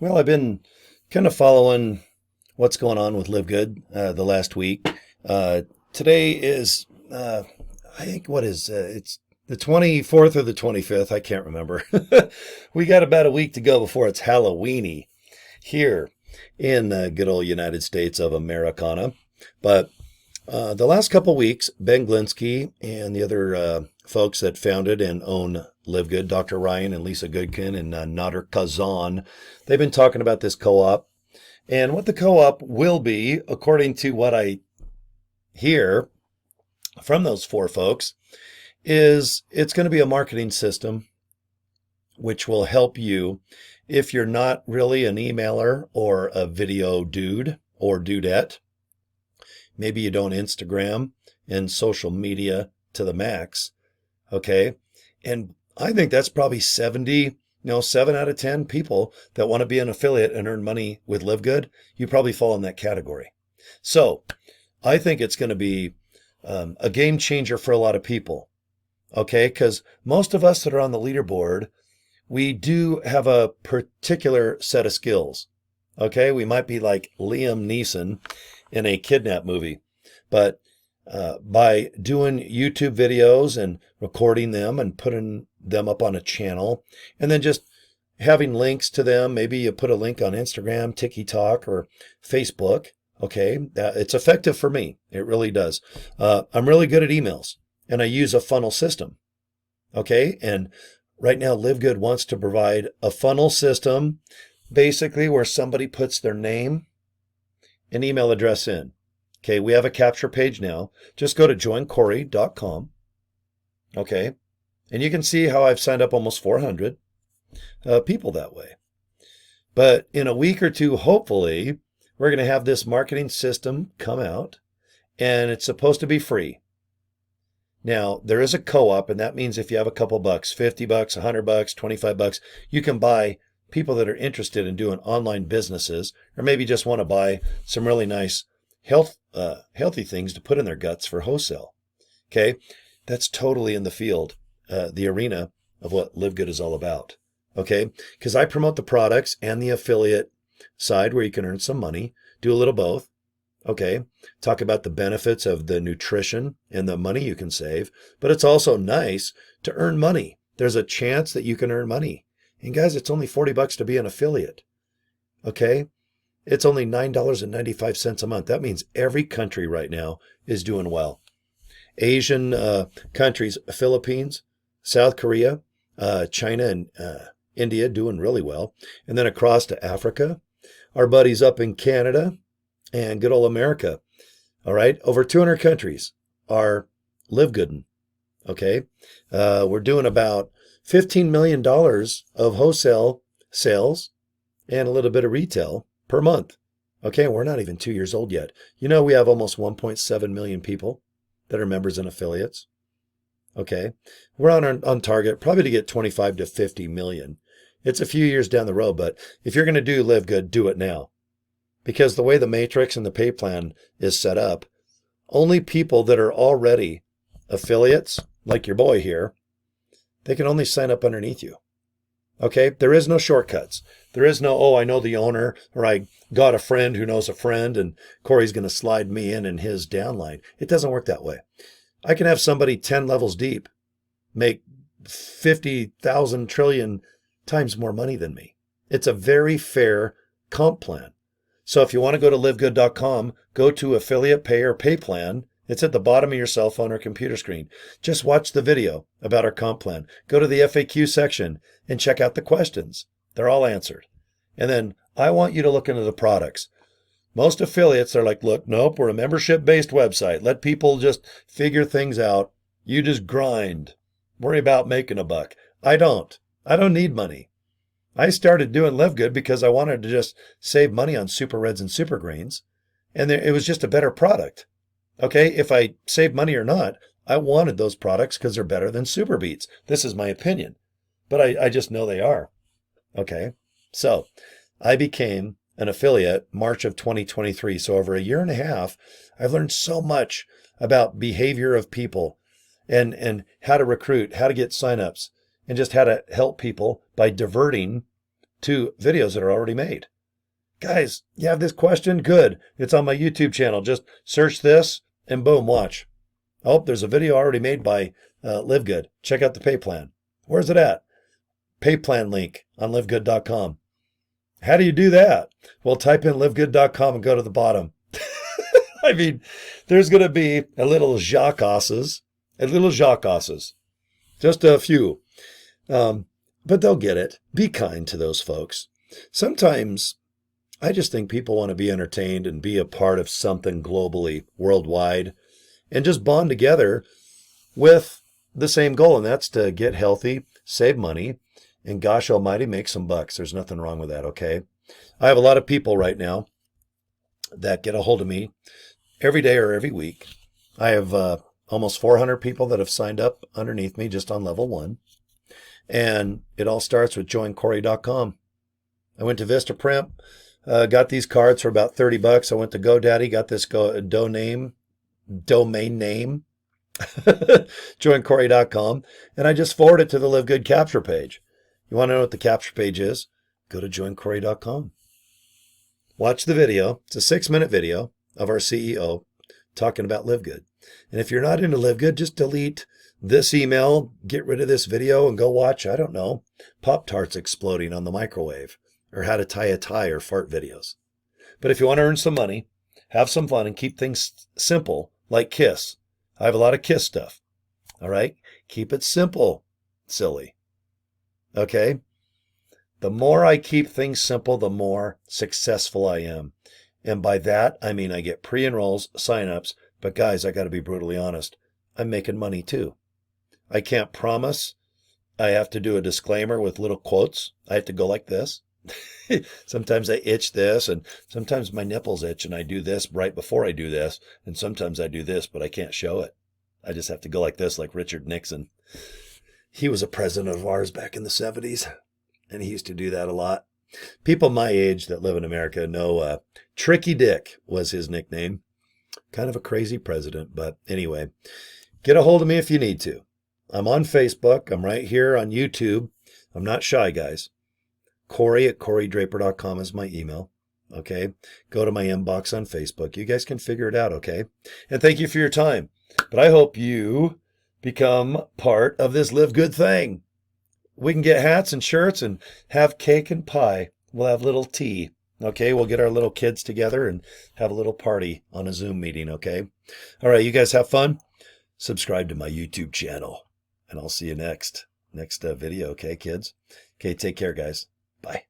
Well, I've been kind of following what's going on with Live Good the last week. Uh, Today is, I think, it's the 24th or the 25th. I can't remember. We got about a week to go before it's Halloweeny here in the good old United States of Americana. But the last couple weeks, Ben Glinsky and the other folks that founded and own Live Good, Dr. Ryan and Lisa Goodkin and Nader Kazan, they've been talking about this co-op. And what the co-op will be, according to what I hear from those four folks, is it's going to be a marketing system which will help you if you're not really an emailer or a video dude or dudette. Maybe you don't Instagram and social media to the max. Okay. And I think that's probably 7 out of 10 people that want to be an affiliate and earn money with Live Good. You probably fall in that category. So I think it's going to be a game changer for a lot of people. Okay. Because most of us that are on the leaderboard, we do have a particular set of skills. Okay. We might be like Liam Neeson in a kidnap movie, but by doing YouTube videos and recording them and putting them up on a channel and then just having links to them, maybe you put a link on Instagram, TikTok, or Facebook. Okay. It's effective for me. It really does. I'm really good at emails and I use a funnel system. Okay. And right now, Live Good wants to provide a funnel system basically where somebody puts their name and email address in. Okay, we have a capture page now. Just go to joincory.com. Okay, and you can see how I've signed up almost 400 people that way. But in a week or two, hopefully, we're going to have this marketing system come out, and it's supposed to be free. Now, there is a co-op, and that means if you have a couple bucks, $50, $100, $25, you can buy people that are interested in doing online businesses, or maybe just want to buy some really nice healthy things to put in their guts for wholesale. Okay, that's totally in the field, the arena of what Live Good is all about. Okay, because I promote the products and the affiliate side where you can earn some money, do a little both. Okay, talk about the benefits of the nutrition and the money you can save, but it's also nice to earn money. There's a chance that you can earn money. And guys, it's only $40 to be an affiliate. Okay? It's only $9.95 a month. That means every country right now is doing well. Asian countries, Philippines, South Korea, China, and India doing really well. And then across to Africa, our buddies up in Canada and good old America. All right? Over 200 countries are Live Good. Okay? We're doing about $15 million of wholesale sales and a little bit of retail per month. Okay, we're not even 2 years old yet. You know, we have almost 1.7 million people that are members and affiliates. Okay, we're on target probably to get 25 to 50 million. It's a few years down the road, but if you're going to do Live Good, do it now. Because the way the matrix and the pay plan is set up, only people that are already affiliates, like your boy here, they can only sign up underneath you. Okay? There is no shortcuts. There is no, oh, I know the owner, or I got a friend who knows a friend, and Cory's going to slide me in his downline. It doesn't work that way. I can have somebody 10 levels deep make 50,000 trillion times more money than me. It's a very fair comp plan. So if you want to go to livegood.com, go to affiliate pay or pay plan. It's at the bottom of your cell phone or computer screen. Just watch the video about our comp plan. Go to the FAQ section and check out the questions. They're all answered. And then I want you to look into the products. Most affiliates are like, look, nope, we're a membership-based website. Let people just figure things out. You just grind. Worry about making a buck. I don't. I don't need money. I started doing Live Good because I wanted to just save money on super reds and super greens. And it was just a better product. Okay, if I save money or not, I wanted those products because they're better than Super Beats. This is my opinion, but I just know they are. Okay, so I became an affiliate March of 2023. So over a year and a half, I've learned so much about behavior of people and how to recruit, how to get signups, and just how to help people by diverting to videos that are already made. Guys, you have this question? Good. It's on my YouTube channel. Just search this and boom, watch. Oh, there's a video already made by LiveGood. Check out the pay plan. Where's it at? Pay plan link on livegood.com. How do you do that? Well, type in livegood.com and go to the bottom. I mean, there's going to be a little jacasses, just a few. But they'll get it. Be kind to those folks. Sometimes I just think people want to be entertained and be a part of something globally, worldwide, and just bond together with the same goal, and that's to get healthy, save money, and gosh almighty, make some bucks. There's nothing wrong with that, okay? I have a lot of people right now that get a hold of me every day or every week. I have almost 400 people that have signed up underneath me just on level 1. And it all starts with joincory.com. I went to Vistaprint, got these cards for about $30. I went to GoDaddy, got this domain name, joincory.com, and I just forwarded it to the Live Good capture page. You want to know what the capture page is? Go to joincory.com. Watch the video. It's a 6-minute video of our CEO talking about Live Good. And if you're not into Live Good, just delete this email, get rid of this video, and go watch, I don't know, Pop-Tarts exploding on the microwave, or how to tie a tie, or fart videos. But if you want to earn some money, have some fun, and keep things simple, like Kiss. I have a lot of Kiss stuff. All right? Keep it simple, silly. Okay? The more I keep things simple, the more successful I am. And by that, I mean I get pre-enrolls, signups, but guys, I got to be brutally honest. I'm making money too. I can't promise. I have to do a disclaimer with little quotes. I have to go like this. Sometimes I itch this, and sometimes my nipples itch, and I do this right before I do this, and sometimes I do this, but I can't show it. I just have to go like this, like Richard Nixon. He was a president of ours back in the 70s, and he used to do that a lot. People my age that live in America know Tricky Dick was his nickname. Kind of a crazy president, but anyway, get a hold of me if you need to. I'm on Facebook. I'm right here on YouTube. I'm not shy, guys. Cory at CoryDraper.com is my email. Okay. Go to my inbox on Facebook. You guys can figure it out. Okay. And thank you for your time. But I hope you become part of this Live Good thing. We can get hats and shirts and have cake and pie. We'll have little tea. Okay. We'll get our little kids together and have a little party on a Zoom meeting. Okay. All right. You guys have fun. Subscribe to my YouTube channel, and I'll see you next video. Okay, kids? Okay. Take care, guys. Bye.